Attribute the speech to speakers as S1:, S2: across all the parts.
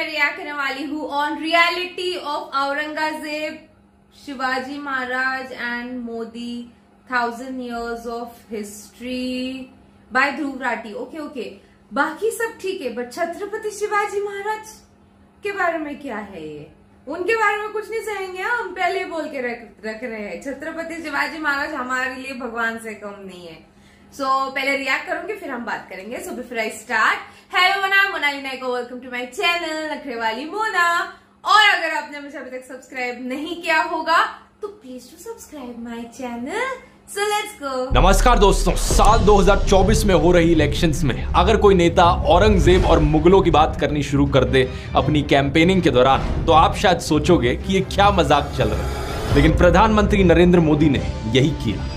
S1: मैं रिएक्ट करने वाली हूँ on reality of Aurangzeb, Shivaji Maharaj and Modi 1000 years of history by Dhruv Rathee. Okay, बाकी सब ठीक है, बट छत्रपति शिवाजी महाराज के बारे में क्या है ये? उनके बारे में कुछ नहीं कहेंगे। हम पहले बोल के रख रहे हैं, छत्रपति शिवाजी महाराज हमारे लिए भगवान से कम नहीं है। सो पहले रिएक्ट करूंगी, फिर हम बात करेंगे। So before I start, hello Monalini को वेलकम टू माय चैनल नखरे वाली मोना। और अगर आपने मुझे अभी तक सब्सक्राइब नहीं किया होगा तो please to subscribe my channel. So let's go.
S2: नमस्कार दोस्तों, साल 2024 में हो रही इलेक्शंस में अगर कोई नेता औरंगजेब और मुगलों की बात करनी शुरू कर दे अपनी कैंपेनिंग के दौरान, तो आप शायद सोचोगे कि ये क्या मजाक चल रहा है, लेकिन प्रधानमंत्री नरेंद्र मोदी ने यही किया।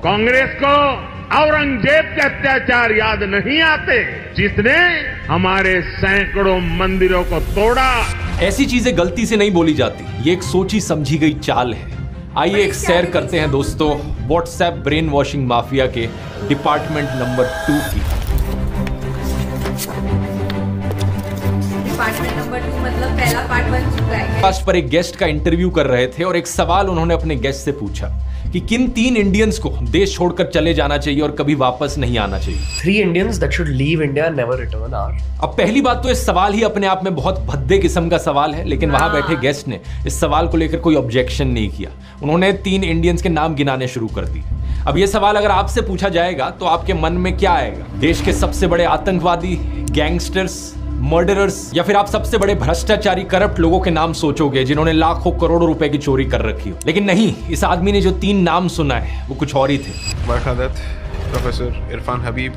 S3: कांग्रेस को औरंगजेब के अत्याचार याद नहीं आते, जिसने हमारे सैकड़ों मंदिरों को तोड़ा।
S2: ऐसी चीजें गलती से नहीं बोली जाती, ये एक सोची समझी गई चाल है। आइए एक सैर करते हैं दोस्तों व्हाट्सएप ब्रेन वॉशिंग माफिया के डिपार्टमेंट नंबर 2 की।
S1: डिपार्टमेंट नंबर 2 मतलब पहला पार्ट बन चुका है।
S2: आज पर एक गेस्ट का इंटरव्यू कर रहे थे और एक सवाल उन्होंने अपने गेस्ट से पूछा कि किन 3 इंडियंस को देश छोड़कर चले जाना चाहिए और कभी वापस नहीं आना चाहिए।
S4: 3 Indians that should leave India and never return are।
S2: अब पहली बात तो इस सवाल ही अपने आप में बहुत भद्दे किस्म का सवाल है, लेकिन वहां बैठे गेस्ट ने इस सवाल को लेकर कोई ऑब्जेक्शन नहीं किया। उन्होंने 3 इंडियंस के नाम गिनाने शुरू कर दिए। अब ये सवाल अगर आपसे पूछा जाएगा तो आपके मन में क्या आएगा? देश के सबसे बड़े आतंकवादी, गैंगस्टर्स, मर्डरर्स, या फिर आप सबसे बड़े भ्रष्टाचारी करप्ट लोगों के नाम सोचोगे जिन्होंने लाखों करोड़ों रुपए की चोरी कर रखी हो। लेकिन नहीं, इस आदमी ने जो 3 नाम सुना है वो कुछ और ही थे।
S5: बरखा दत्त, प्रोफेसर इरफान हबीब,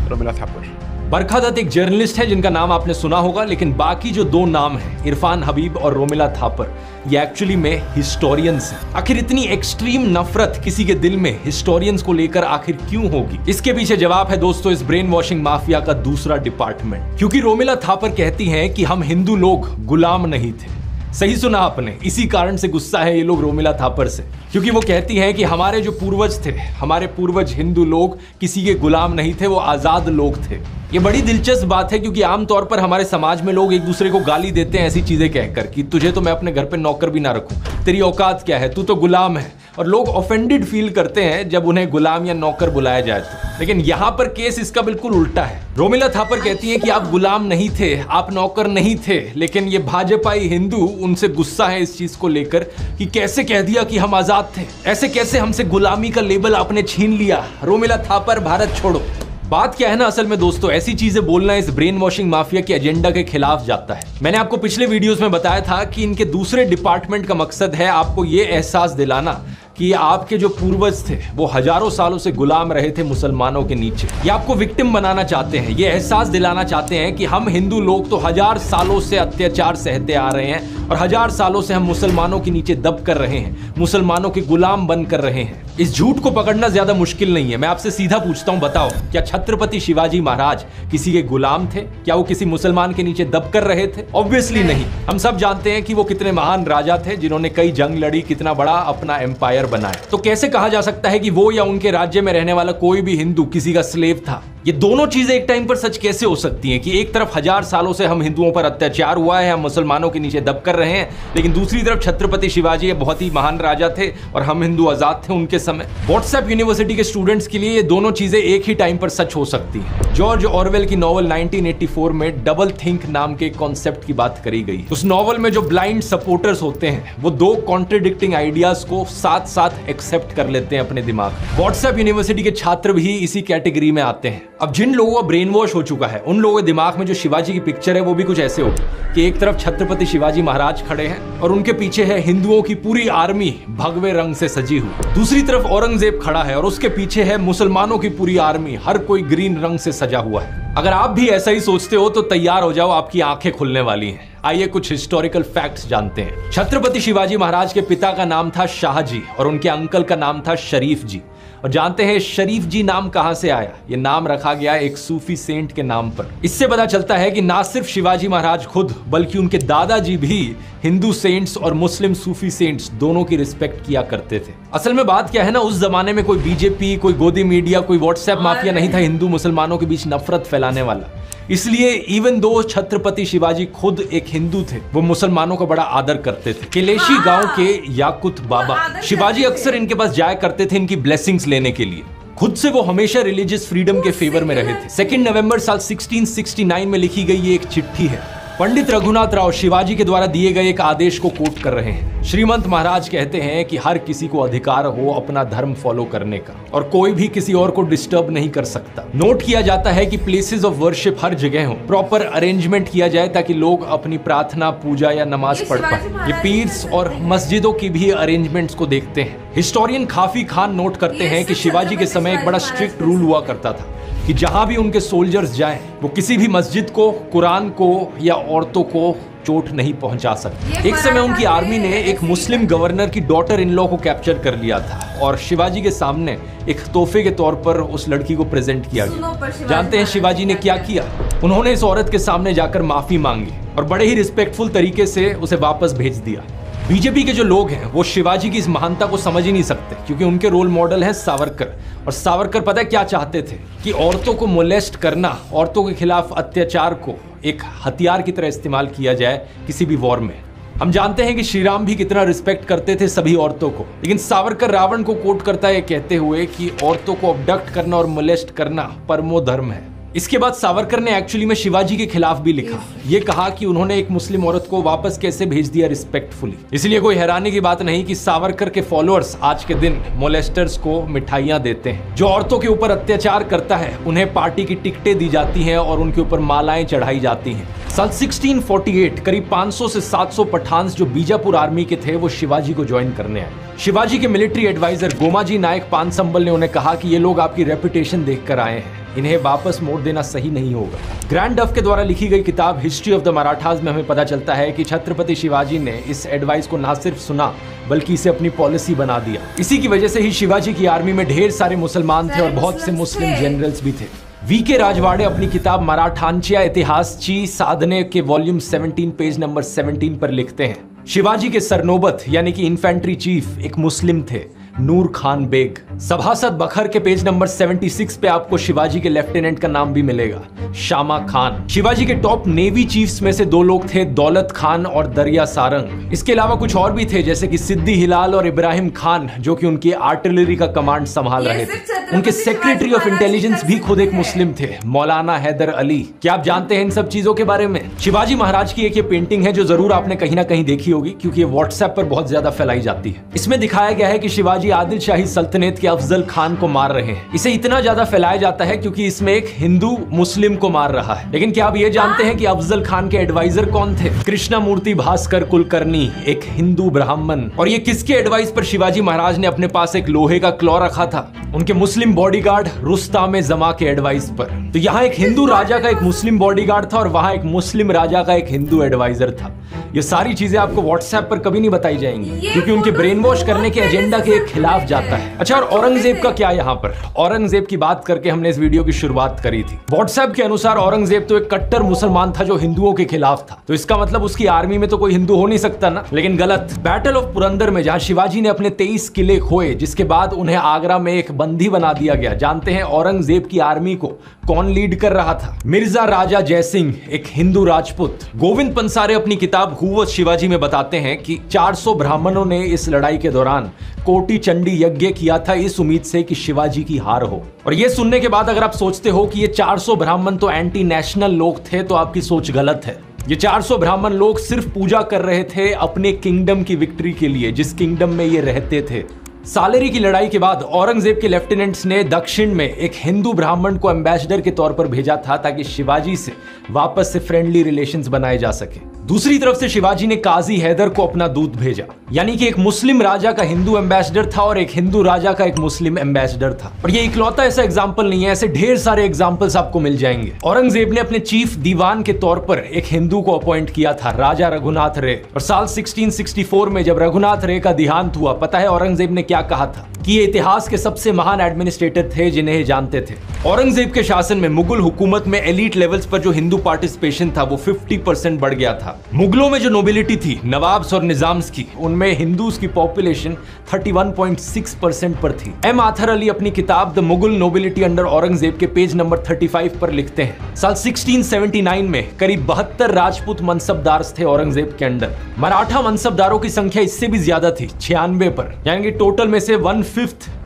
S5: रोमिला थापर।
S2: बरखा दत्त एक जर्नलिस्ट है जिनका नाम आपने सुना होगा, लेकिन बाकी जो 2 नाम हैं, इरफान हबीब और रोमिला थापर, ये एक्चुअली में हिस्टोरियंस हैं। आखिर इतनी एक्सट्रीम नफरत किसी के दिल में हिस्टोरियंस को लेकर आखिर क्यों होगी? इसके पीछे जवाब है दोस्तों इस ब्रेन वॉशिंग माफिया का दूसरा डिपार्टमेंट। क्योंकि रोमिला थापर कहती हैं कि हम हिंदू लोग गुलाम नहीं थे। सही सुना आपने, इसी कारण से गुस्सा है ये लोग रोमिला थापर से, क्योंकि वो कहती हैं कि हमारे जो पूर्वज थे, हमारे पूर्वज हिंदू लोग किसी के गुलाम नहीं थे, वो आजाद लोग थे। ये बड़ी दिलचस्प बात है, क्योंकि आमतौर पर हमारे समाज में लोग एक दूसरे को गाली देते हैं ऐसी चीजें कहकर कि तुझे तो मैं अपने घर पे नौकर भी ना रखूं, तेरी औकात क्या है, तू तो गुलाम है। और लोग ऑफेंडेड फील करते हैं जब उन्हें गुलाम या नौकर बुलाया जाए तो। लेकिन यहाँ पर केस इसका बिल्कुल उल्टा है। रोमिला थापर कहती है कि आप गुलाम नहीं थे, आप नौकर नहीं थे, लेकिन ये भाजपाई हिंदू, उनसे गुस्सा है इस चीज को लेकर कि कैसे कह दिया कि हम आजाद थे, ऐसे कैसे हमसे गुलामी का लेबल आपने छीन लिया। रोमिला थापर भारत छोड़ो। बात क्या है ना, असल में दोस्तों ऐसी चीजें बोलना इस ब्रेन वॉशिंग माफिया के एजेंडा के खिलाफ जाता है। मैंने आपको पिछले वीडियोस में बताया था कि इनके दूसरे डिपार्टमेंट का मकसद है आपको ये एहसास दिलाना कि आपके जो पूर्वज थे वो हजारों सालों से गुलाम रहे थे मुसलमानों के नीचे। ये आपको विक्टिम बनाना चाहते हैं, ये एहसास दिलाना चाहते हैं कि हम हिंदू लोग तो 1000 सालों से अत्याचार सहते आ रहे हैं और 1000 सालों से हम मुसलमानों के नीचे दब कर रहे हैं, मुसलमानों के गुलाम बन कर रहे हैं। इस झूठ को पकड़ना ज्यादा मुश्किल नहीं है। मैं आपसे सीधा पूछता हूं, बताओ क्या छत्रपति शिवाजी महाराज किसी के गुलाम थे? क्या वो किसी मुसलमान के नीचे दब कर रहे थे? ऑब्वियसली नहीं। हम सब जानते हैं कि वो कितने महान राजा थे जिन्होंने कई जंग लड़ी, कितना बड़ा अपना एम्पायर बनाया। तो कैसे कहा जा सकता है कि वो या उनके राज्य में रहने वाला कोई भी हिंदू किसी का स्लेव था? ये दोनों चीजें एक टाइम पर सच कैसे हो सकती हैं कि एक तरफ 1000 सालों से हम हिंदुओं पर अत्याचार हुआ है, हम मुसलमानों के नीचे दब कर रहे हैं, लेकिन दूसरी तरफ छत्रपति शिवाजी बहुत ही महान राजा थे और हम हिंदू आजाद थे उनके समय। व्हाट्सएप यूनिवर्सिटी के स्टूडेंट्स के लिए ये दोनों चीजें एक ही टाइम पर सच हो सकती हैं। जॉर्ज ऑरवेल की नॉवल 1984 में डबल थिंक नाम के कॉन्सेप्ट की बात करी गई। उस नॉवल में जो ब्लाइंड सपोर्टर्स होते हैं वो 2 कॉन्ट्रडिक्टिंग आइडियाज को साथ साथ एक्सेप्ट कर लेते हैं अपने दिमाग। व्हाट्सएप यूनिवर्सिटी के छात्र भी इसी कैटेगरी में आते हैं। अब जिन लोगों का ब्रेन वॉश हो चुका है, उन लोगों के दिमाग में जो शिवाजी की पिक्चर है वो भी कुछ ऐसे होगी कि एक तरफ छत्रपति शिवाजी महाराज खड़े हैं और उनके पीछे है हिंदुओं की पूरी आर्मी भगवे रंग से सजी हुई। दूसरी तरफ औरंगजेब खड़ा है और उसके पीछे है मुसलमानों की पूरी आर्मी, हर कोई ग्रीन रंग से सजा हुआ है। अगर आप भी ऐसा ही सोचते हो तो तैयार हो जाओ, आपकी आंखें खुलने वाली हैं। आइए कुछ हिस्टोरिकल फैक्ट्स जानते हैं। छत्रपति शिवाजी महाराज के पिता का नाम था शाहजी और उनके अंकल का नाम था शरीफ जी। और जानते हैं शरीफ जी नाम कहां से आया? ये नाम रखा गया एक सूफी सेंट के नाम पर। इससे पता चलता है कि ना सिर्फ शिवाजी महाराज खुद बल्कि उनके दादाजी भी हिंदू सेंट्स और मुस्लिम सूफी सेंट्स दोनों की रिस्पेक्ट किया करते थे। असल में बात क्या है ना, उस जमाने में कोई बीजेपी, कोई गोदी मीडिया, कोई व्हाट्सएप माफिया नहीं था हिंदू मुसलमानों के बीच नफरत फैलाने वाला। इसलिए इवन दो छत्रपति शिवाजी खुद एक हिंदू थे, वो मुसलमानों का बड़ा आदर करते थे। केलेशी गांव के याकुत बाबा शिवाजी अक्सर इनके पास जाया करते थे इनकी ब्लेसिंग्स लेने के लिए। खुद से वो हमेशा रिलीजियस फ्रीडम के फेवर में रहे थे। 2 नवंबर साल 1669 में लिखी गई ये एक चिट्ठी है। पंडित रघुनाथ राव शिवाजी के द्वारा दिए गए एक आदेश को कोट कर रहे हैं। श्रीमंत महाराज कहते हैं कि हर किसी को अधिकार हो अपना धर्म फॉलो करने का और कोई भी किसी और को डिस्टर्ब नहीं कर सकता। नोट किया जाता है कि प्लेसेस ऑफ वर्शिप हर जगह हो, प्रॉपर अरेंजमेंट किया जाए ताकि लोग अपनी प्रार्थना, पूजा या नमाज पढ़ पाए। ये पीर्स और मस्जिदों की भी अरेंजमेंट्स को देखते हैं। हिस्टोरियन खाफी खान नोट करते हैं कि शिवाजी के समय एक बड़ा स्ट्रिक्ट रूल हुआ करता था कि जहां भी उनके सोल्जर्स जाएं, वो किसी भी मस्जिद को, कुरान को या औरतों को चोट नहीं पहुंचा सकते। एक समय उनकी आर्मी ने एक मुस्लिम गवर्नर की डॉटर इन लॉ को कैप्चर कर लिया था और शिवाजी के सामने एक तोहफे के तौर पर उस लड़की को प्रेजेंट किया गया। जानते हैं शिवाजी ने क्या किया? उन्होंने इस औरत के सामने जाकर माफी मांगी और बड़े ही रिस्पेक्टफुल तरीके से उसे वापस भेज दिया। बीजेपी के जो लोग हैं वो शिवाजी की इस महानता को समझ ही नहीं सकते क्योंकि उनके रोल मॉडल हैं सावरकर। और सावरकर पता है क्या चाहते थे? कि औरतों को मोलेस्ट करना, औरतों के खिलाफ अत्याचार को एक हथियार की तरह इस्तेमाल किया जाए किसी भी वॉर में। हम जानते हैं कि श्री राम भी कितना रिस्पेक्ट करते थे सभी औरतों को, लेकिन सावरकर रावण को कोट करता है कहते हुए कि औरतों को अबडक्ट करना और मोलेस्ट करना परमो धर्म है। इसके बाद सावरकर ने एक्चुअली में शिवाजी के खिलाफ भी लिखा। ये कहा कि उन्होंने एक मुस्लिम औरत को वापस कैसे भेज दिया रिस्पेक्टफुली। इसलिए कोई हैरानी की बात नहीं कि सावरकर के फॉलोअर्स आज के दिन मोलेस्टर्स को मिठाइयां देते हैं। जो औरतों के ऊपर अत्याचार करता है उन्हें पार्टी की टिकटें दी जाती हैं और उनके ऊपर मालाएं चढ़ाई जाती हैं। साल 1648 करीब 500 से 700 पठान्स जो बीजापुर आर्मी के थे वो शिवाजी को ज्वाइन करने आए। शिवाजी के मिलिट्री एडवाइजर गोमाजी नायक पानसंबल ने उन्हें कहा कि ये लोग आपकी रेपुटेशन देखकर आए हैं, इन्हें वापस मोड़ देना सही नहीं होगा। ग्रैंड डफ के द्वारा लिखी गई किताब हिस्ट्री ऑफ द मराठास में हमें पता चलता है कि छत्रपति शिवाजी ने इस एडवाइस को ना सिर्फ सुना बल्कि इसे अपनी पॉलिसी बना दिया। इसी की वजह से ही शिवाजी की आर्मी में ढेर सारे मुसलमान थे और बहुत से मुस्लिम जनरल्स भी थे। वीके राजवाड़े अपनी किताब मराठांच्या इतिहासची साधने के वॉल्यूम 17 पेज नंबर 17 पर लिखते हैं, शिवाजी के सरनोबत यानी कि इन्फेंट्री चीफ एक मुस्लिम थे, नूर खान बेग। सभासद बखर के पेज नंबर 76 पे आपको शिवाजी के लेफ्टिनेंट का नाम भी मिलेगा, शामा खान। शिवाजी के टॉप नेवी चीफ्स में से दो लोग थे, दौलत खान और दरिया सारंग। इसके अलावा कुछ और भी थे जैसे कि सिद्दी हिलाल और इब्राहिम खान जो कि उनकी आर्टिलरी का कमांड संभाल रहे थे। उनके सेक्रेटरी ऑफ इंटेलिजेंस भी खुद एक मुस्लिम थे, मौलाना हैदर अली। क्या आप जानते हैं इन सब चीजों के बारे में? शिवाजी महाराज की एक ये पेंटिंग है जो जरूर आपने कहीं ना कहीं देखी होगी क्योंकि ये व्हाट्सएप पर बहुत ज्यादा फैलाई जाती है। इसमें दिखाया गया है कि शिवाजी आदिल शाही सल्तनत के अफजल खान को मार रहे हैं। इसे इतना ज्यादा फैलाया जाता है क्योंकि इसमें एक हिंदू मुस्लिम को मार रहा है। लेकिन क्या आप ये जानते हैं कि अफजल खान के एडवाइजर कौन थे? कृष्णमूर्ति भास्कर कुलकर्णी, एक हिंदू ब्राह्मण। और ये किसके एडवाइस पर शिवाजी महाराज ने अपने पास एक लोहे का क्लॉ रखा था? उनके मुस्लिम बॉडीगार्ड रुस्ताम जमा के एडवाइस पर। तो यहाँ एक हिंदू राजा का एक मुस्लिम बॉडीगार्ड था और वहां एक मुस्लिम राजा का एक हिंदू एडवाइजर था। ये सारी चीजें आपको व्हाट्सएप पर कभी नहीं बताई जाएंगी क्योंकि उनके ब्रेन वॉश करने के एजेंडा के खिलाफ जाता है। अच्छा, और औरंगजेब का क्या यहाँ पर? औरंगजेब की बात करके हमने इस वीडियो की शुरुआत करी थी। व्हाट्सएप के अनुसार औरंगजेब तो एक कट्टर मुसलमान था जो हिंदुओं के खिलाफ था, तो इसका मतलब उसकी आर्मी में तो कोई हिंदू हो नहीं सकता ना। लेकिन गलत। बैटल ऑफ पुरंदर में जहां शिवाजी ने अपने 23 किले खोए, जिसके बाद उन्हें आगरा में एक बंदी बना दिया गया, जानते हैं औरंगजेब की आर्मी को कौन लीड कर रहा था? मिर्जा राजा जयसिंह, एक हिंदू राजपूत। गोविंद पंसारे अपनी किताब हु वाज शिवाजी में बताते हैं कि 400 ब्राह्मणों ने इस लड़ाई के दौरान कोटि चंडी यज्ञ किया था इस उम्मीद से कि शिवाजी की हार हो। और ये सुनने के बाद अगर आप सोचते हो कि ये 400 ब्राह्मण तो एंटी नेशनल लोग थे, तो आपकी सोच गलत है। ये 400 ब्राह्मण लोग सिर्फ पूजा कर रहे थे अपने किंगडम की विक्ट्री के लिए, जिस किंगडम में ये रहते थे। सालेरी की लड़ाई के बाद औरंगजेब के लेफ्टिनेंट्स ने दक्षिण में एक हिंदू ब्राह्मण को एम्बेसडर के तौर पर भेजा था ताकि शिवाजी से वापस से फ्रेंडली रिलेशंस बनाए जा सके। दूसरी तरफ से शिवाजी ने काजी हैदर को अपना दूत भेजा, यानी कि एक मुस्लिम राजा का हिंदू एम्बेसडर था और एक हिंदू राजा का एक मुस्लिम एम्बेसडर था। और ये इकलौता ऐसा एग्जाम्पल नहीं है, ऐसे ढेर सारे एग्जाम्पल्स आपको मिल जाएंगे। औरंगजेब ने अपने चीफ दीवान के तौर पर एक हिंदू को अपॉइंट किया था, राजा रघुनाथ रे। और साल 1664 में जब रघुनाथ रे का देहांत हुआ, पता है औरंगजेब ने क्या कहा था? कि ये इतिहास के सबसे महान एडमिनिस्ट्रेटर थे जिन्हें ये जानते थे। औरंगजेब के शासन में मुगल हुकूमत में एलीट लेवल्स पर जो हिंदू पार्टिसिपेशन था वो 50% बढ़ गया था। मुगलों में जो नोबिलिटी थी, नवाब्स और निजाम्स की, उनमें हिंदूज की पॉपुलेशन 31.6% पर थी। एम आथर अली अपनी किताब the Mughal nobility under Aurangzeb के पेज नंबर 35 पर लिखते हैं, साल 1679 में करीब 72 राजपूत मनसबदार थे औरंगजेब के अंडर। मराठा मनसबदारों की संख्या इससे भी ज्यादा थी, 96 पर, यानी कि टोटल में से 1/5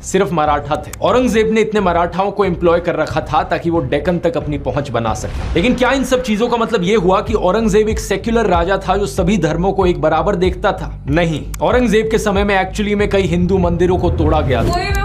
S2: सिर्फ मराठा थे। औरंगजेब ने इतने मराठाओं को एम्प्लॉय कर रखा था ताकि वो डेक्कन तक अपनी पहुंच बना सके। लेकिन क्या इन सब चीजों का मतलब ये हुआ कि औरंगजेब एक सेक्युलर राजा था जो सभी धर्मों को एक बराबर देखता था? नहीं, औरंगजेब के समय में एक्चुअली में कई हिंदू मंदिरों को तोड़ा गया था।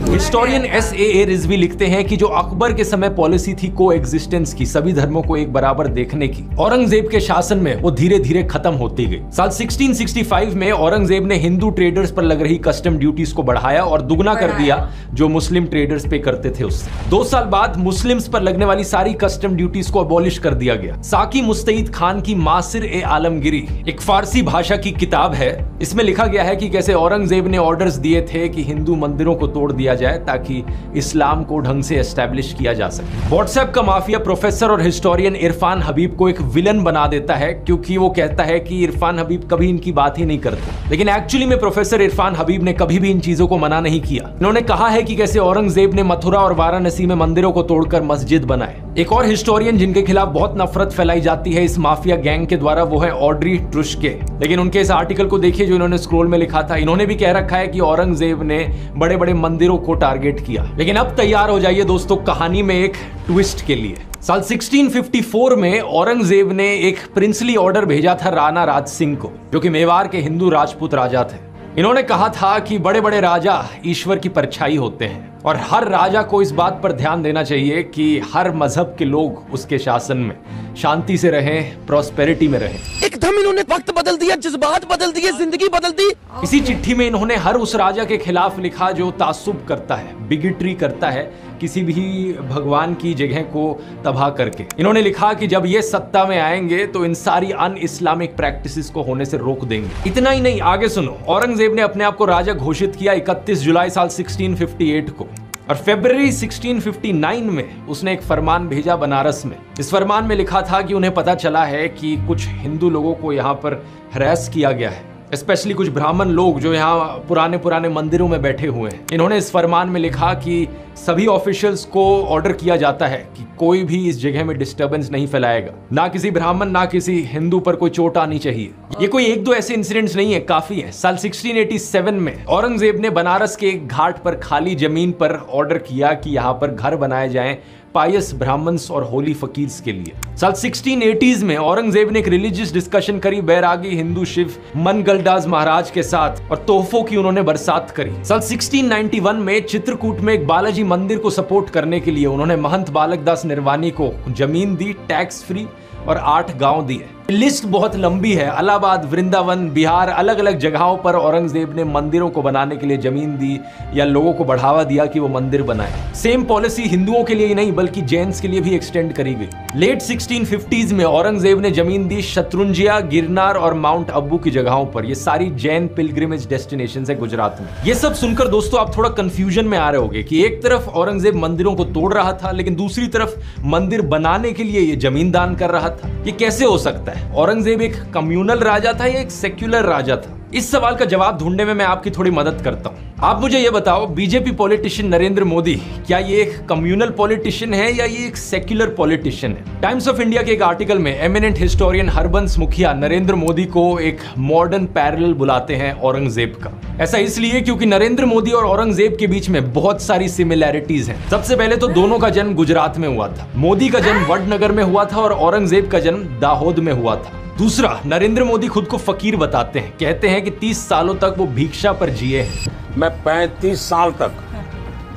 S2: Historian S.A.A. रिजवी लिखते हैं कि जो अकबर के समय पॉलिसी थी को एग्जिस्टेंस की, सभी धर्मों को एक बराबर देखने की, औरंगजेब के शासन में वो धीरे धीरे खत्म होती गई। साल 1665 में औरंगजेब ने हिंदू ट्रेडर्स पर लग रही कस्टम ड्यूटीज को बढ़ाया और दुगना कर दिया जो मुस्लिम ट्रेडर्स पे करते थे उससे। 2 साल बाद मुस्लिम्स पर लगने वाली सारी कस्टम ड्यूटीज को अबॉलिश कर दिया गया। साकी मुस्तईद खान की मासिर-ए-आलमगिरी एक फारसी भाषा की किताब है। इसमें लिखा गया है कि कैसे औरंगजेब ने ऑर्डर्स दिए थे कि हिंदू मंदिरों को तोड़ दिया जाए ताकि इस्लाम को ढंग से एस्टेब्लिश किया जा सके। व्हाट्सएप का माफिया प्रोफेसर और हिस्टोरियन इरफान हबीब को एक विलन बना देता है क्योंकि वो कहता है कि इरफान हबीब कभी इनकी बात ही नहीं करते। लेकिन एक्चुअली में प्रोफेसर इरफान हबीब ने कभी भी इन चीजों को मना नहीं किया। इन्होंने कहा है कि कैसे औरंगजेब ने मथुरा और वाराणसी में मंदिरों को तोड़कर मस्जिद बनाए। एक और हिस्टोरियन जिनके खिलाफ बहुत नफरत फैलाई जाती है इस माफिया गैंग के द्वारा, वो है ऑड्री ट्रुश्के। लेकिन उनके इस आर्टिकल को देखिए जो इन्होंने स्क्रॉल में लिखा था। इन्होंने भी कह रखा है कि औरंगजेब ने बड़े बड़े मंदिरों को टारगेट किया। लेकिन अब तैयार हो जाइए दोस्तों कहानी में एक ट्विस्ट के लिए। साल 1654 में औरंगजेब ने एक प्रिंसली ऑर्डर भेजा था राणा राज सिंह को, जो कि मेवाड़ के हिंदू राजपूत राजा थे। इन्होंने कहा था कि बड़े बड़े राजा ईश्वर की परछाई होते हैं और हर राजा को इस बात पर ध्यान देना चाहिए कि हर मजहब के लोग उसके शासन में शांति से रहें, प्रॉस्पेरिटी में रहें।
S6: एकदम इन्होंने वक्त बदल दिया, जज्बात बदल दिए, जिंदगी बदल दी।
S2: इसी चिट्ठी में इन्होंने हर उस राजा के खिलाफ लिखा जो तासुब करता है, बिगिटरी करता है, किसी भी भगवान की जगह को तबाह करके। इन्होंने लिखा कि जब ये सत्ता में आएंगे तो इन सारी अन इस्लामिक प्रैक्टिसेस को होने से रोक देंगे। इतना ही नहीं, आगे सुनो। औरंगजेब ने अपने आप को राजा घोषित किया 31 जुलाई साल 1658 को और फरवरी 1659 में उसने एक फरमान भेजा बनारस में। इस फरमान में लिखा था कि उन्हें पता चला है कि कुछ हिंदू लोगों को यहाँ पर हरास किया गया है, स्पेशली कुछ ब्राह्मण लोग जो यहाँ पुराने पुराने मंदिरों में बैठे हुए हैं। इन्होंने इस फरमान में लिखा कि सभी ऑफिशियल्स को ऑर्डर किया जाता है कि कोई भी इस जगह में डिस्टरबेंस नहीं फैलाएगा, ना किसी ब्राह्मण ना किसी हिंदू पर कोई चोट आनी चाहिए। ये कोई 1-2 ऐसे इंसिडेंट्स नहीं है, काफी है। साल 1687 में औरंगजेब ने बनारस के एक घाट पर खाली जमीन पर ऑर्डर किया कि यहाँ पर घर बनाए जाएं पायस ब्राह्मण्स और होली फकीर्स के लिए। साल 1680s में औरंगजेब ने एक रिलीजियस डिस्कशन करी बैरागी हिंदू शिव मनगलदास महाराज के साथ और तोहफों की उन्होंने बरसात करी। साल 1691 में चित्रकूट में एक बालाजी मंदिर को सपोर्ट करने के लिए उन्होंने महंत बालक दास निर्वाणी को जमीन दी, टैक्स फ्री, और 8 गांव दिए। लिस्ट बहुत लंबी है। इलाहाबाद, वृंदावन, बिहार, अलग अलग जगहों पर औरंगजेब ने मंदिरों को बनाने के लिए जमीन दी या लोगों को बढ़ावा दिया कि वो मंदिर बनाए। सेम पॉलिसी हिंदुओं के लिए ही नहीं बल्कि जैन्स के लिए भी एक्सटेंड करी गई। लेट 1650s में औरंगजेब ने जमीन दी शत्रुंजिया, गिरनार और माउंट अब्बू की जगहों पर। ये सारी जैन पिलग्रिमेज डेस्टिनेशंस है गुजरात में। ये सब सुनकर दोस्तों आप थोड़ा कंफ्यूजन में आ रहे होंगे कि एक तरफ औरंगजेब मंदिरों को तोड़ रहा था लेकिन दूसरी तरफ मंदिर बनाने के लिए ये जमीन दान कर रहा था। ये कैसे हो सकता है? औरंगजेब एक कम्युनल राजा था या एक सेक्युलर राजा था? इस सवाल का जवाब ढूंढने में मैं आपकी थोड़ी मदद करता हूं। आप मुझे ये बताओ, बीजेपी पॉलिटिशियन नरेंद्र मोदी क्या ये एक कम्युनल पॉलिटिशियन है या ये एक सेक्युलर पॉलिटिशियन है? टाइम्स ऑफ इंडिया के एक आर्टिकल में एमिनेंट हिस्टोरियन हरबंस मुखिया नरेंद्र मोदी को एक मॉडर्न पैरेलल बुलाते हैं औरंगजेब का। ऐसा इसलिए क्योंकि नरेंद्र मोदी और औरंगजेब के बीच में बहुत सारी सिमिलैरिटीज हैं। सबसे पहले तो दोनों का जन्म गुजरात में हुआ था। मोदी का जन्म वडनगर में हुआ था और औरंगजेब का जन्म दाहोद में हुआ था। दूसरा, नरेंद्र मोदी खुद को फकीर बताते हैं, कहते हैं कि 30 सालों तक वो भिक्षा पर जिए हैं।
S7: मैं 35 साल तक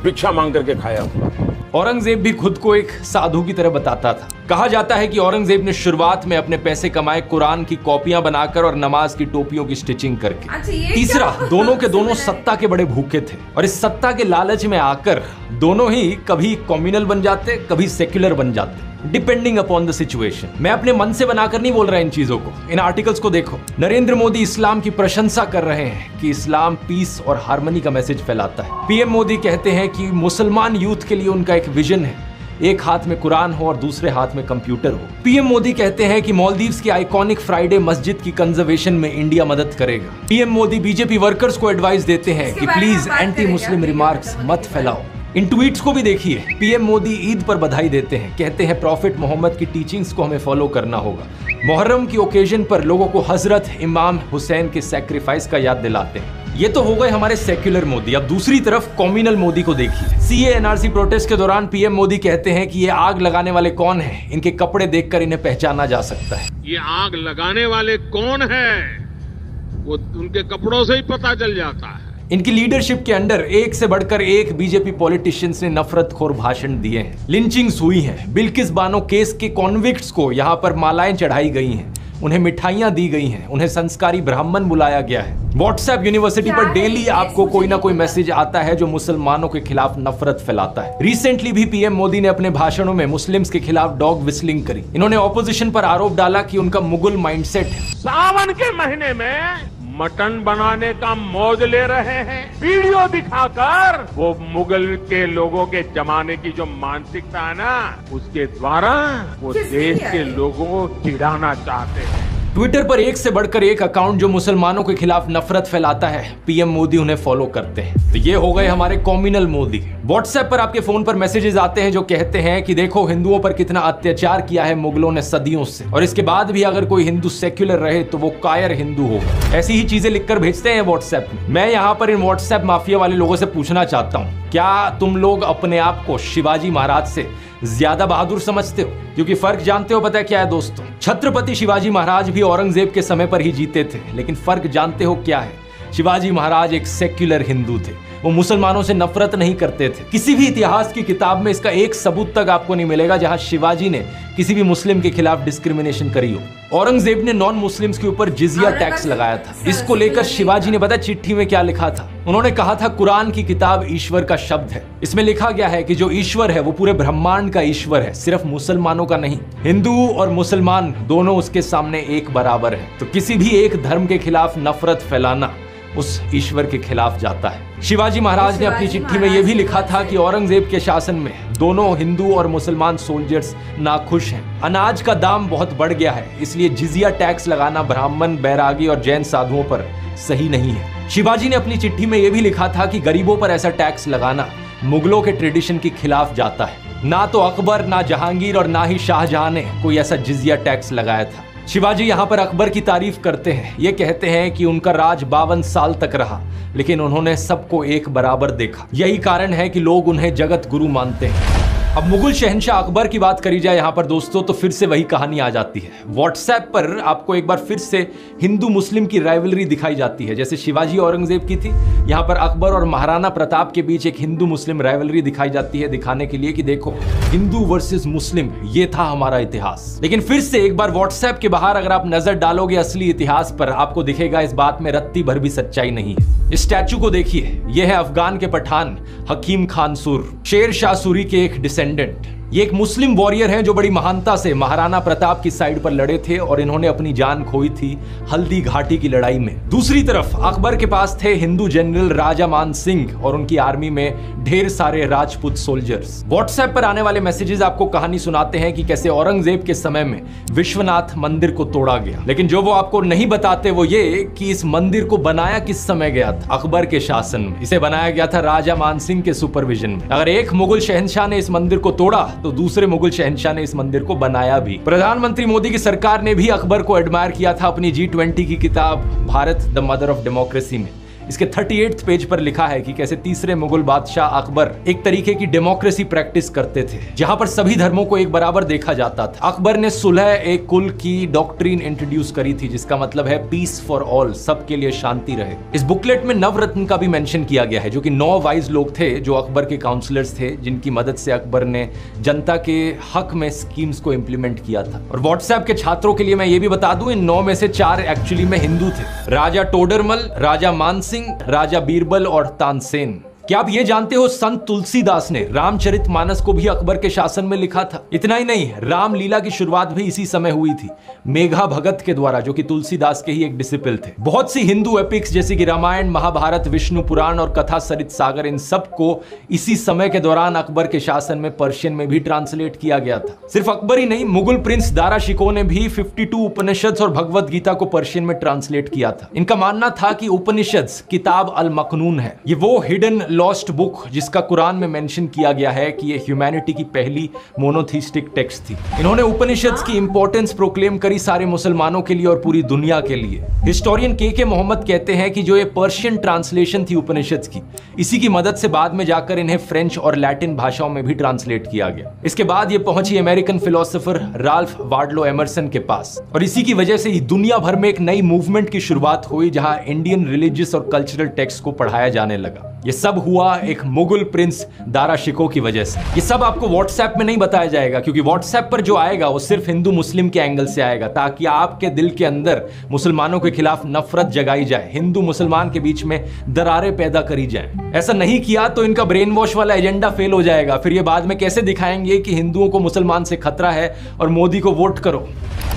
S7: भिक्षा मांग करके खाया हूँ।
S2: औरंगजेब भी खुद को एक साधु की तरह बताता था। कहा जाता है कि औरंगजेब ने शुरुआत में अपने पैसे कमाए कुरान की कॉपियां बनाकर और नमाज की टोपियों की स्टिचिंग करके। तीसरा, दोनों के दोनों सत्ता के बड़े भूखे थे और इस सत्ता के लालच में आकर दोनों ही कभी कम्युनल बन जाते, कभी सेक्युलर बन जाते। Depending upon the situation. मैं अपने मन से बनाकर नहीं बोल रहा इन चीजों को, इन आर्टिकल्स को देखो। नरेंद्र मोदी इस्लाम की प्रशंसा कर रहे हैं कि इस्लाम पीस और हार्मनी का मैसेज फैलाता है। पीएम मोदी कहते हैं कि मुसलमान यूथ के लिए उनका एक विजन है, एक हाथ में कुरान हो और दूसरे हाथ में कंप्यूटर हो। पीएम मोदी कहते हैं कि मालदीव्स की आइकॉनिक फ्राइडे मस्जिद की कंजर्वेशन में इंडिया मदद करेगा। पीएम मोदी बीजेपी वर्कर्स को एडवाइस देते हैं कि प्लीज एंटी मुस्लिम रिमार्क्स मत फैलाओ। इन ट्वीट्स को भी देखिए। पीएम मोदी ईद पर बधाई देते हैं, कहते हैं प्रॉफिट मोहम्मद की टीचिंग्स को हमें फॉलो करना होगा। मुहर्रम की ओकेजन पर लोगों को हजरत इमाम हुसैन के सैक्रिफाइस का याद दिलाते हैं। ये तो हो गए हमारे सेक्युलर मोदी। अब दूसरी तरफ कॉम्युनल मोदी को देखिए। सीए एनआरसी प्रोटेस्ट के दौरान पीएम मोदी कहते हैं कि ये आग लगाने वाले कौन हैं, इनके कपड़े देखकर इन्हें पहचाना जा सकता है।
S3: ये आग लगाने वाले कौन हैं, वो उनके कपड़ों से ही पता चल जाता है।
S2: इनकी लीडरशिप के अंडर एक से बढ़कर एक बीजेपी पॉलिटिशियंस ने नफरतखोर भाषण दिए हैं, लिंचिंग्स हुई हैं। बिल्किस बानो केस के कॉन्विक्ट्स को यहाँ पर मालाएं चढ़ाई गई हैं, उन्हें मिठाइयां दी गई हैं, उन्हें संस्कारी ब्राह्मण बुलाया गया है। व्हाट्सएप यूनिवर्सिटी पर डेली आपको कोई ना कोई मैसेज आता है जो मुसलमानों के खिलाफ नफरत फैलाता है। रिसेंटली भी पीएम मोदी ने अपने भाषणों में मुस्लिम्स के खिलाफ डॉग विस्लिंग करी। इन्होंने ऑपोजिशन पर आरोप डाला कि उनका मुगल माइंडसेट है।
S3: सावन के महीने में मटन बनाने का मौज ले रहे हैं, वीडियो दिखाकर वो मुगल के लोगों के जमाने की जो मानसिकता है ना, उसके द्वारा वो देश के लोगों को चिढ़ाना चाहते हैं।
S2: ट्विटर पर एक से बढ़कर एक अकाउंट जो मुसलमानों के खिलाफ नफरत फैलाता है, पीएम मोदी उन्हें फॉलो करते हैं। तो ये हो गए हमारे कॉम्युनल मोदी। व्हाट्सएप पर आपके फोन पर मैसेजेस आते हैं जो कहते हैं कि देखो हिंदुओं पर कितना अत्याचार किया है मुगलों ने सदियों से, और इसके बाद भी अगर कोई हिंदू सेक्युलर रहे तो वो कायर हिंदू होगा। ऐसी ही चीजें लिखकर भेजते हैं व्हाट्सएप में। मैं यहाँ पर इन व्हाट्सएप माफिया वाले लोगों से पूछना चाहता हूँ, क्या तुम लोग अपने आप को शिवाजी महाराज से ज्यादा बहादुर समझते हो? क्योंकि फर्क जानते हो, पता है क्या है दोस्तों? छत्रपति शिवाजी महाराज भी औरंगजेब के समय पर ही जीते थे, लेकिन फर्क जानते हो क्या है? शिवाजी महाराज एक सेक्युलर हिंदू थे, वो मुसलमानों से नफरत नहीं करते थे। किसी भी इतिहास की किताब में इसका एक सबूत तक आपको नहीं मिलेगा जहां शिवाजी ने किसी भी मुस्लिम के खिलाफ डिस्क्रिमिनेशन करी हो। औरंगजेब ने नॉन मुस्लिम्स के ऊपर जिजिया टैक्स लगाया था। इसको लेकर शिवाजी ने पता चिट्ठी में क्या लिखा था? उन्होंने कहा था कुरान की किताब ईश्वर का शब्द है, इसमें लिखा गया है कि जो ईश्वर है वो पूरे ब्रह्मांड का ईश्वर है, सिर्फ मुसलमानों का नहीं। हिंदू और मुसलमान दोनों उसके सामने एक बराबर है। तो किसी भी एक धर्म के खिलाफ नफरत फैलाना उस ईश्वर के खिलाफ जाता है। शिवाजी महाराज ने अपनी चिट्ठी में यह भी लिखा था कि औरंगजेब के शासन में दोनों हिंदू और मुसलमान सोल्जर्स नाखुश हैं। अनाज का दाम बहुत बढ़ गया है, इसलिए जिजिया टैक्स लगाना ब्राह्मण, बैरागी और जैन साधुओं पर सही नहीं है। शिवाजी ने अपनी चिट्ठी में यह भी लिखा था कि गरीबों पर ऐसा टैक्स लगाना मुगलों के ट्रेडिशन के खिलाफ जाता है। ना तो अकबर, ना जहांगीर और ना ही शाहजहां ने कोई ऐसा जिजिया टैक्स लगाया था। शिवाजी यहाँ पर अकबर की तारीफ करते हैं। ये कहते हैं कि उनका राज 52 साल तक रहा, लेकिन उन्होंने सबको एक बराबर देखा। यही कारण है कि लोग उन्हें जगत गुरु मानते हैं। अब मुगल शहंशाह अकबर की बात करी जाए यहाँ पर दोस्तों, तो फिर से वही कहानी आ जाती है। व्हाट्सएप पर आपको एक बार फिर से हिंदू मुस्लिम की राइवलरी दिखाई जाती है। जैसे शिवाजी औरंगजेब की थी, यहाँ पर अकबर और महाराणा प्रताप के बीच एक हिंदू मुस्लिम राइवलरी दिखाई जाती है, दिखाने के लिए कि देखो हिंदू वर्सेस मुस्लिम, ये था हमारा इतिहास। लेकिन फिर से एक बार व्हाट्सएप के बाहर अगर आप नजर डालोगे असली इतिहास पर, आपको दिखेगा इस बात में रत्ती भर भी सच्चाई नहीं है। इस स्टैचू को देखिए, यह है अफगान के पठान हकीम खान सुर, शेर शाह सूरी के एक डिसेंडेंट। ये एक मुस्लिम वॉरियर हैं जो बड़ी महानता से महाराणा प्रताप की साइड पर लड़े थे और इन्होंने अपनी जान खोई थी हल्दी घाटी की लड़ाई में। दूसरी तरफ अकबर के पास थे हिंदू जनरल राजा मान सिंह और उनकी आर्मी में ढेर सारे राजपूत सोल्जर्स। व्हाट्सएप पर आने वाले मैसेजेस आपको कहानी सुनाते हैं कि कैसे औरंगजेब के समय में विश्वनाथ मंदिर को तोड़ा गया, लेकिन जो वो आपको नहीं बताते वो ये कि इस मंदिर को बनाया किस समय गया था? अकबर के शासन में। इसे बनाया गया था राजा मान सिंह के सुपरविजन में। अगर एक मुगल शहंशाह ने इस मंदिर को तोड़ा तो दूसरे मुगल शहंशाह ने इस मंदिर को बनाया भी। प्रधानमंत्री मोदी की सरकार ने भी अकबर को एडमायर किया था अपनी G20 की किताब Bharat the mother of democracy में। इसके 38 पेज पर लिखा है कि कैसे तीसरे मुगल बादशाह अकबर एक तरीके की डेमोक्रेसी प्रैक्टिस करते थे जहां पर सभी धर्मों को एक बराबर देखा जाता था। अकबर ने सुलह एक कुल की डॉक्ट्रिन इंट्रोड्यूस करी थी जिसका मतलब है पीस फॉर ऑल, सबके लिए शांति रहे। इस बुकलेट में नवरत्न का भी मेंशन किया गया है जो कि 9 वाइज लोग थे जो अकबर के काउंसलर्स थे, जिनकी मदद से अकबर ने जनता के हक में स्कीम्स को इंप्लीमेंट किया था। और व्हाट्सएप के छात्रों के लिए मैं ये भी बता दूं, इन 9 में से 4 एक्चुअली में हिंदू थे, राजा टोडरमल, राजा मानसिंह, राजा बीरबल और तानसेन। क्या आप ये जानते हो संत तुलसीदास ने रामचरितमानस को भी अकबर के शासन में लिखा था। इतना ही नहीं, रामलीला की शुरुआत भी इसी समय हुई थी मेघा भगत के द्वारा, जो कि तुलसीदास के ही एक डिसिपल थे। बहुत सी हिंदू एपिक्स जैसे कि रामायण, महाभारत, विष्णु पुराण और कथा सरित सागर, इन सब को इसी समय के दौरान अकबर के शासन में पर्शियन में भी ट्रांसलेट किया गया था। सिर्फ अकबर ही नहीं, मुगल प्रिंस दारा शिकोह ने भी 52 उपनिषद और भगवत गीता को पर्शियन में ट्रांसलेट किया था। इनका मानना था कि उपनिषद किताब अल मखनून है, ये वो हिडन लॉस्ट बुक जिसका कुरान में मेंशन किया गया है कि ये ह्यूमैनिटी की पहली मोनोथीस्टिक टेक्स्ट थी। इन्होंने उपनिषद की इंपॉर्टेंस प्रोक्लेम करी सारे मुसलमानों के लिए और पूरी दुनिया के लिए। हिस्टोरियन के मोहम्मद कहते हैं कि जो ये पर्शियन ट्रांसलेशन थी उपनिषद की, इसी की मदद से बाद में जाकर इन्हें फ्रेंच और लैटिन भाषाओं में भी ट्रांसलेट किया गया। इसके बाद ये पहुंची American philosopher Ralph Waldo Emerson के पास, और इसी की वजह से दुनिया भर में एक नई मूवमेंट की शुरुआत हुई जहां इंडियन रिलीजियस और कल्चरल टेक्स्ट को पढ़ाया जाने लगा। ये सब हुआ एक मुगल प्रिंस दारा शिकोह की वजह से। ये सब आपको व्हाट्सएप में नहीं बताया जाएगा, क्योंकि व्हाट्सएप पर जो आएगा वो सिर्फ हिंदू मुस्लिम के एंगल से आएगा, ताकि आपके दिल के अंदर मुसलमानों के खिलाफ नफरत जगाई जाए, हिंदू मुसलमान के बीच में दरारें पैदा करी जाए। ऐसा नहीं किया तो इनका ब्रेन वॉश वाला एजेंडा फेल हो जाएगा। फिर ये बाद में कैसे दिखाएंगे कि हिंदुओं को मुसलमान से खतरा है और मोदी को वोट करो।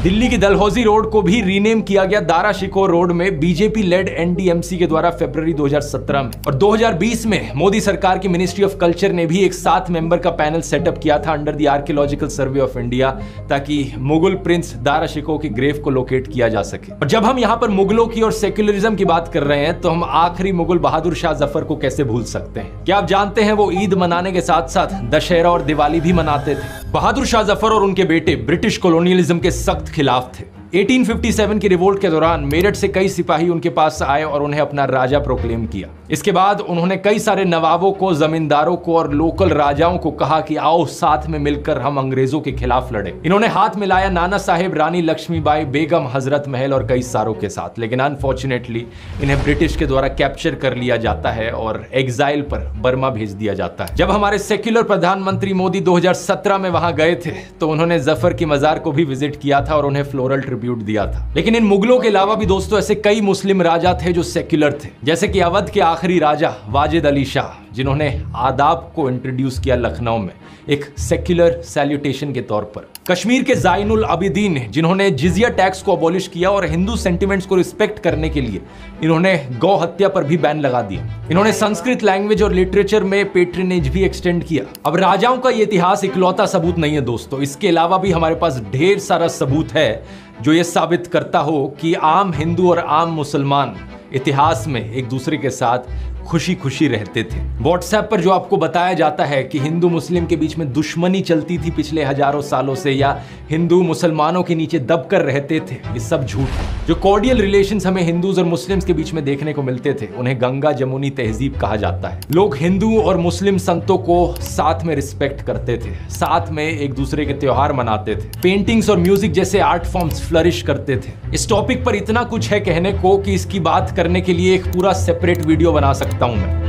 S2: दिल्ली की दलहौजी रोड को भी रीनेम किया गया दारा शिकोह रोड में बीजेपी लेड एनडीएमसी के द्वारा फरवरी 2017 में। और 2020 में मोदी सरकार की मिनिस्ट्री ऑफ कल्चर ने भी एक 7 मेंबर का पैनल सेटअप किया था under the archaeological survey of India, ताकि मुगल प्रिंस दारा शिकोह की ग्रेव को लोकेट किया जा सके। और जब हम यहाँ पर मुगलों की और सेक्युलरिज्म की बात कर रहे हैं तो हम आखिरी मुगल बहादुर शाह जफर को कैसे भूल सकते हैं। क्या आप जानते हैं वो ईद मनाने के साथ साथ दशहरा और दिवाली भी मनाते थे। बहादुर शाह जफर और उनके बेटे ब्रिटिश कॉलोनियलिज्म के सख्त खिलाफ थे। 1857 की रिवोल्ट के दौरान मेरठ से कई सिपाही उनके पास आए और उन्हें अपना राजा प्रोक्लेम किया। इसके बाद उन्होंने कई सारे नवाबों को, जमींदारों को और लोकल राजाओं को कहा कि आओ साथ में मिलकर हम अंग्रेजों के खिलाफ लड़े। इन्होंने हाथ मिलाया नाना साहेब, रानी लक्ष्मीबाई, बेगम, हजरत महल और कई सारों के साथ, लेकिन अनफॉर्चुनेटली इन्हें ब्रिटिश के द्वारा कैप्चर कर लिया जाता है और एग्जाइल पर बर्मा भेज दिया जाता है। जब हमारे सेक्युलर प्रधानमंत्री मोदी 2017 में वहां गए थे तो उन्होंने जफर की मजार को भी विजिट किया था और उन्हें फ्लोरल ट्रिब्यूट दिया था। लेकिन इन मुगलों के अलावा भी दोस्तों ऐसे कई मुस्लिम राजा थे जो सेक्युलर थे, जैसे कि अवध के आखिरी राजा वाजिद अली शाह, जिन्होंने आदाब को इंट्रोड्यूस किया लखनऊ में एक सेक्युलर सैल्यूटेशन के तौर पर। कश्मीर के ज़ाइनुल अबिदीन, जिन्होंने जिजिया टैक्स को अबॉलिश किया और हिंदू सेंटिमेंट्स को रिस्पेक्ट करने के लिए इन्होंने गौ हत्या पर भी बैन लगा दिया। इन्होंने संस्कृत लैंग्वेज और लिटरेचर में पेट्रनेज भी एक्सटेंड किया। अब राजाओं का ये इतिहास इकलौता सबूत नहीं है दोस्तों, इसके अलावा भी हमारे पास ढेर सारा सबूत है जो ये साबित करता हो कि आम हिंदू और आम मुसलमान इतिहास में एक दूसरे के साथ खुशी खुशी रहते थे। व्हाट्सएप पर जो आपको बताया जाता है कि हिंदू मुस्लिम के बीच में दुश्मनी चलती थी पिछले हजारों सालों से, या हिंदू मुसलमानों के नीचे दबकर रहते थे, ये सब झूठ है। जो कॉर्डियल रिलेशंस हमें हिंदूज और मुस्लिम्स के बीच में देखने को मिलते थे उन्हें गंगा जमुनी तहजीब कहा जाता है। लोग हिंदू और मुस्लिम संतों को साथ में रिस्पेक्ट करते थे, साथ में एक दूसरे के त्योहार मनाते थे, पेंटिंग्स और म्यूजिक जैसे आर्ट फॉर्म्स फ्लरिश करते थे। इस टॉपिक पर इतना कुछ है कहने को कि इसकी बात करने के लिए एक पूरा सेपरेट वीडियो बना सकता हूं मैं।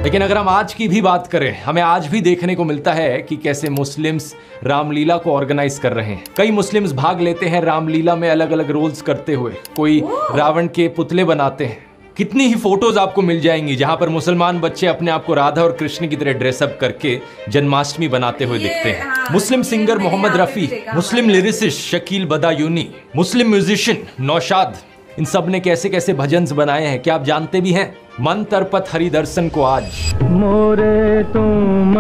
S2: लेकिन अगर हम आज की भी बात करें, हमें आज भी देखने को मिलता है कि कैसे मुस्लिम्स रामलीला को ऑर्गेनाइज कर रहे हैं। कई मुस्लिम्स भाग लेते हैं रामलीला में अलग अलग रोल्स करते हुए। कोई रावण के पुतले बनाते हैं। कितनी ही फोटोज आपको मिल जाएंगी जहां पर मुसलमान बच्चे अपने आप को राधा और कृष्ण की तरह ड्रेसअप करके जन्माष्टमी बनाते हुए दिखते हैं। मुस्लिम सिंगर मोहम्मद रफी, मुस्लिम लिरिसिस्ट शकील बदायूनी, मुस्लिम म्यूजिशियन नौशाद, इन सब ने कैसे कैसे भजन्स बनाए हैं क्या आप जानते भी हैं। मन तरपत हरि दर्शन को आज मोरे तुम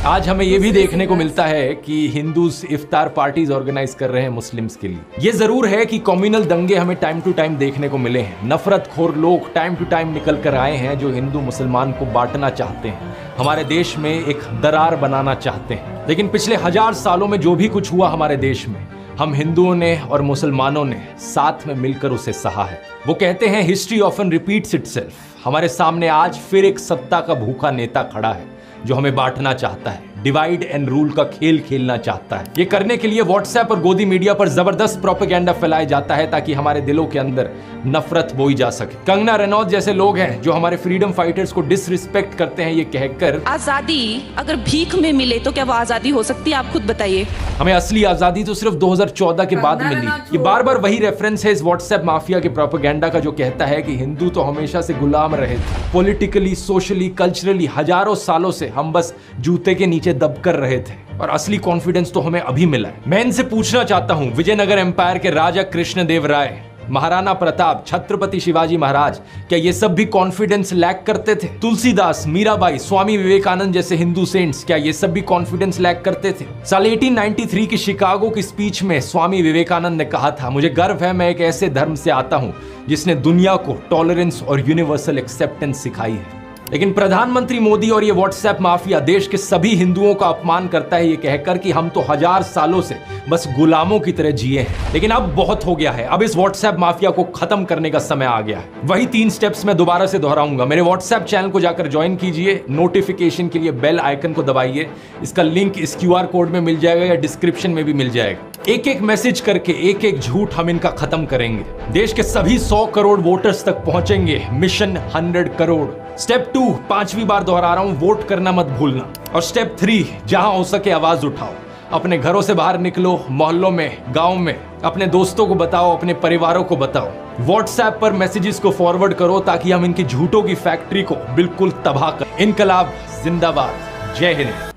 S2: आज हमें यह भी देखने को मिलता है कि हिंदूज इफ्तार पार्टीज ऑर्गेनाइज कर रहे हैं मुस्लिम्स के लिए। ये जरूर है कि कम्युनल दंगे हमें टाइम टू टाइम देखने को मिले हैं। नफरतखोर लोग टाइम टू टाइम निकल कर आए हैं जो हिंदू मुसलमान को बांटना चाहते हैं, हमारे देश में एक दरार बनाना चाहते हैं। लेकिन पिछले 1000 सालों में जो भी कुछ हुआ हमारे देश में, हम हिंदुओं ने और मुसलमानों ने साथ में मिलकर उसे सहा है। वो कहते हैं हिस्ट्री ऑफन रिपीट्स इटसेल्फ। हमारे सामने आज फिर एक सत्ता का भूखा नेता खड़ा है जो हमें बांटना चाहता है, डिवाइड एंड रूल का खेल खेलना चाहता है। ये करने के लिए व्हाट्सएप और गोदी मीडिया पर जबरदस्त प्रोपेगेंडा फैलाया जाता है ताकि हमारे दिलों के अंदर नफरत बोई जा सके। कंगना रनौत जैसे लोग हैं जो हमारे फ्रीडम फाइटर्स को डिसरिस्पेक्ट करते हैं, ये कहकर
S8: आजादी अगर भीख में मिले तो क्या वो आजादी हो सकती है? आप खुद बताइए।
S2: हमें असली आजादी तो सिर्फ 2014 के बाद मिली। ये बार बार वही रेफरेंस है इस व्हाट्सएप माफिया के प्रोपेगेंडा का, जो कहता है कि हिंदू तो हमेशा से गुलाम रहे थे। पॉलिटिकली, सोशली, कल्चरली हजारों सालों से हम बस जूते के नीचे दब कर रहे थे और असली कॉन्फिडेंस तो हमें अभी मिला है। मैं इनसे पूछना चाहता हूं, विजयनगर एम्पायर के राजा कृष्णदेव राय, महाराणा प्रताप, छत्रपति शिवाजी महाराज, क्या ये सब भी कॉन्फिडेंस लैक करते थे? तुलसीदास, मीराबाई, स्वामी विवेकानंद जैसे हिंदू सेंट्स, क्या ये सब भी कॉन्फिडेंस लैक करते थे? साल 1893 की शिकागो की स्पीच में स्वामी विवेकानंद ने कहा था, मुझे गर्व है मैं एक ऐसे धर्म से आता हूं जिसने दुनिया को टॉलरेंस और यूनिवर्सल एक्सेप्टेंस सिखाई है। लेकिन प्रधानमंत्री मोदी और ये व्हाट्सएप माफिया देश के सभी हिंदुओं का अपमान करता है, ये कहकर कि हम तो 1000 सालों से बस गुलामों की तरह जिए हैं। लेकिन अब बहुत हो गया है, अब इस व्हाट्सएप माफिया को खत्म करने का समय आ गया है। वही 3 स्टेप्स मैं दोबारा से दोहराऊंगा। मेरे व्हाट्सएप चैनल को जाकर ज्वाइन कीजिए, नोटिफिकेशन के लिए बेल आइकन को दबाइए, इसका लिंक इस QR कोड में मिल जाएगा या डिस्क्रिप्शन में भी मिल जाएगा। एक एक मैसेज करके, एक एक झूठ हम इनका खत्म करेंगे। देश के सभी 100 करोड़ वोटर्स तक पहुंचेंगे, मिशन 100 करोड़। स्टेप 2, 5वीं बार दोहरा रहा हूं, वोट करना मत भूलना। और स्टेप 3, जहां हो सके आवाज उठाओ, अपने घरों से बाहर निकलो, मोहल्लों में, गांव में, अपने दोस्तों को बताओ, अपने परिवारों को बताओ। व्हाट्सएप पर मैसेजेस को फॉरवर्ड करो ताकि हम इनकी झूठों की फैक्ट्री को बिल्कुल तबाह करें। इनकलाब जिंदाबाद, जय हिंद।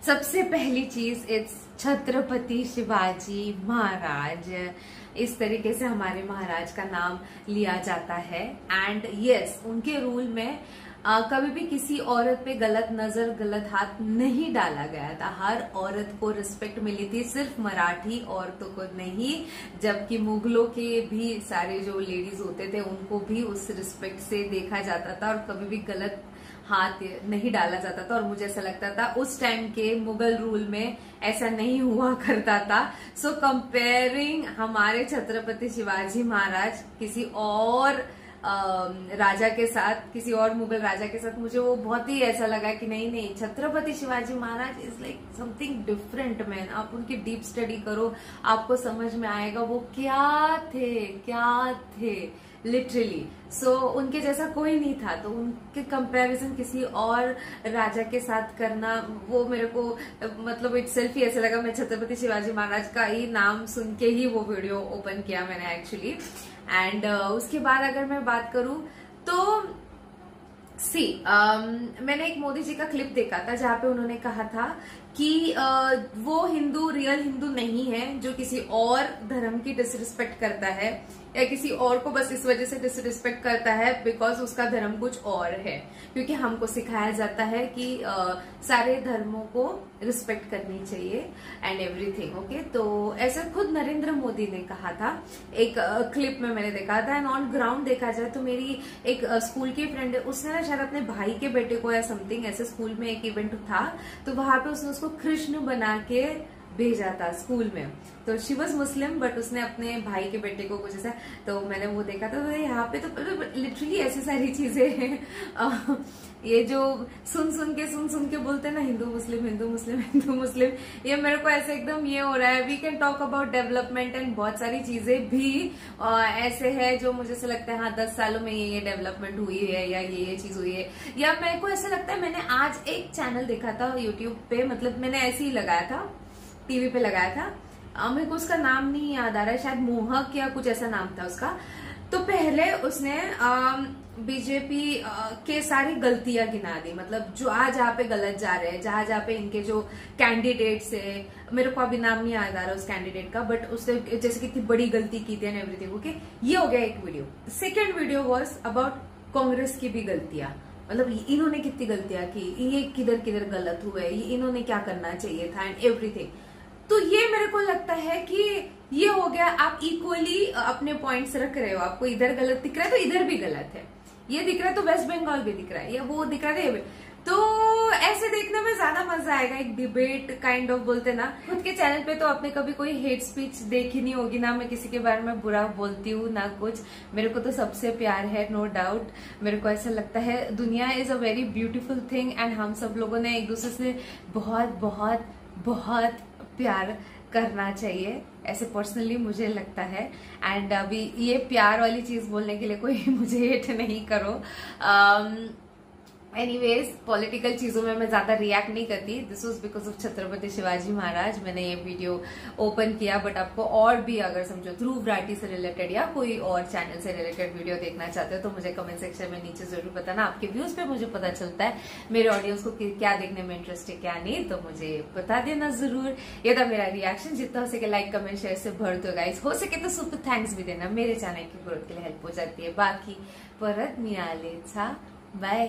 S1: सबसे पहली चीज इट्स छत्रपति शिवाजी महाराज। इस तरीके से हमारे महाराज का नाम लिया जाता है। एंड यस, उनके रूल में कभी भी किसी औरत पे गलत नजर, गलत हाथ नहीं डाला गया था। हर औरत को रिस्पेक्ट मिली थी, सिर्फ मराठी औरतों को नहीं, जबकि मुगलों के भी सारे जो लेडीज होते थे उनको भी उस रिस्पेक्ट से देखा जाता था और कभी भी गलत हाथ नहीं डाला जाता था। और मुझे ऐसा लगता था उस टाइम के मुगल रूल में ऐसा नहीं हुआ करता था। सो कंपेयरिंग हमारे छत्रपति शिवाजी महाराज किसी और राजा के साथ, किसी और मुगल राजा के साथ, मुझे वो बहुत ही ऐसा लगा कि नहीं, Chhatrapati Shivaji Maharaj is like something different man. आप उनकी डीप स्टडी करो, आपको समझ में आएगा वो क्या थे लिटरली। सो उनके जैसा कोई नहीं था, तो उनके कंपैरिजन किसी और राजा के साथ करना, वो मेरे को मतलब इटसेल्फ ही ऐसा लगा। मैं छत्रपति शिवाजी महाराज का ही नाम सुन के ही वो वीडियो ओपन किया मैंने एक्चुअली। एंड उसके बाद अगर मैं बात करूं तो मैंने एक मोदी जी का क्लिप देखा था जहां पे उन्होंने कहा था कि वो हिंदू रियल हिंदू नहीं है जो किसी और धर्म की डिसरिस्पेक्ट करता है या किसी और को बस इस वजह से डिसरिस्पेक्ट करता है बिकॉज उसका धर्म कुछ और है। क्योंकि हमको सिखाया जाता है कि सारे धर्मों को रिस्पेक्ट करनी चाहिए एंड एवरीथिंग। ओके, तो ऐसा खुद नरेंद्र मोदी ने कहा था, एक क्लिप में मैंने देखा था। एंड ऑन ग्राउंड देखा जाए तो मेरी एक स्कूल की फ्रेंड है, उसने ना शायद अपने भाई के बेटे को या समथिंग ऐसे स्कूल में एक इवेंट था, तो वहां पे उसने उसको कृष्ण बना के भेजा था स्कूल में। तो शी वॉज मुस्लिम बट उसने अपने भाई के बेटे को कुछ ऐसा, तो मैंने वो देखा था। तो यहाँ पे तो लिटरली ऐसी सारी चीजें हैं ये जो सुन के बोलते हैं ना हिंदू मुस्लिम, ये मेरे को ऐसे एकदम ये हो रहा है। We can talk about development and बहुत सारी चीजें भी ऐसे है जो मुझे ऐसा लगता है हाँ 10 सालों में ये डेवलपमेंट हुई है या ये चीज हुई है। या मेरे को ऐसा लगता है, मैंने आज एक चैनल देखा था यूट्यूब पे, मतलब मैंने ऐसे ही लगाया था, टीवी पे लगाया था, मेरे को उसका नाम नहीं याद आ रहा है, शायद मोहक या कुछ ऐसा नाम था उसका। तो पहले उसने बीजेपी के सारी गलतियां गिना दी, मतलब जहाँ पे गलत जा रहे हैं, जहाँ पे इनके जो कैंडिडेट्स है, मेरे को अभी नाम नहीं याद आ रहा उस कैंडिडेट का, बट उसने जैसे कितनी बड़ी गलती की थी एंड एवरीथिंग। ओके, ये हो गया एक video. Second video was about Congress की भी गलतियां, मतलब इन्होंने कितनी गलतियां की, ये किधर गलत हुए, इन्होंने क्या करना चाहिए था एंड एवरीथिंग। तो ये मेरे को लगता है कि ये हो गया, आप इक्वली अपने पॉइंट्स रख रहे हो, आपको इधर गलत दिख रहा है तो इधर भी गलत है, ये दिख रहा है तो वेस्ट बंगाल भी दिख रहा है, या वो दिख रहा है तो ऐसे देखने में ज्यादा मजा आएगा, एक डिबेट काइंड ऑफ बोलते ना। खुद के चैनल पे तो आपने कभी कोई हेट स्पीच देखी नहीं होगी ना, मैं किसी के बारे में बुरा बोलती हूँ ना कुछ। मेरे को तो सबसे प्यार है, नो डाउट। मेरे को ऐसा लगता है दुनिया is a very beautiful thing and हम सब लोगों ने एक दूसरे से बहुत बहुत बहुत प्यार करना चाहिए, ऐसे पर्सनली मुझे लगता है। एंड अभी ये प्यार वाली चीज बोलने के लिए कोई मुझे हेट नहीं करो। एनीवेज, पॉलिटिकल चीजों में मैं ज्यादा रिएक्ट नहीं करती। This was because of Chhatrapati Shivaji Maharaj मैंने ये वीडियो ओपन किया। बट आपको और भी अगर समझो ध्रुव राठी से रिलेटेड या कोई और चैनल से रिलेटेड वीडियो देखना चाहते हो तो मुझे कमेंट सेक्शन में नीचे जरूर बताना। आपके व्यूज पे मुझे पता चलता है मेरे ऑडियंस को क्या देखने में इंटरेस्ट है क्या नहीं, तो मुझे बता देना जरूर। ये था मेरा रिएक्शन। जितना हो सके लाइक कमेंट शेयर से भर दो गाइस। हो सके तो सुपर थैंक्स भी देना, मेरे चैनल की ग्रोथ के लिए हेल्प हो जाती है। बाकी परत मिळालेचा बाय।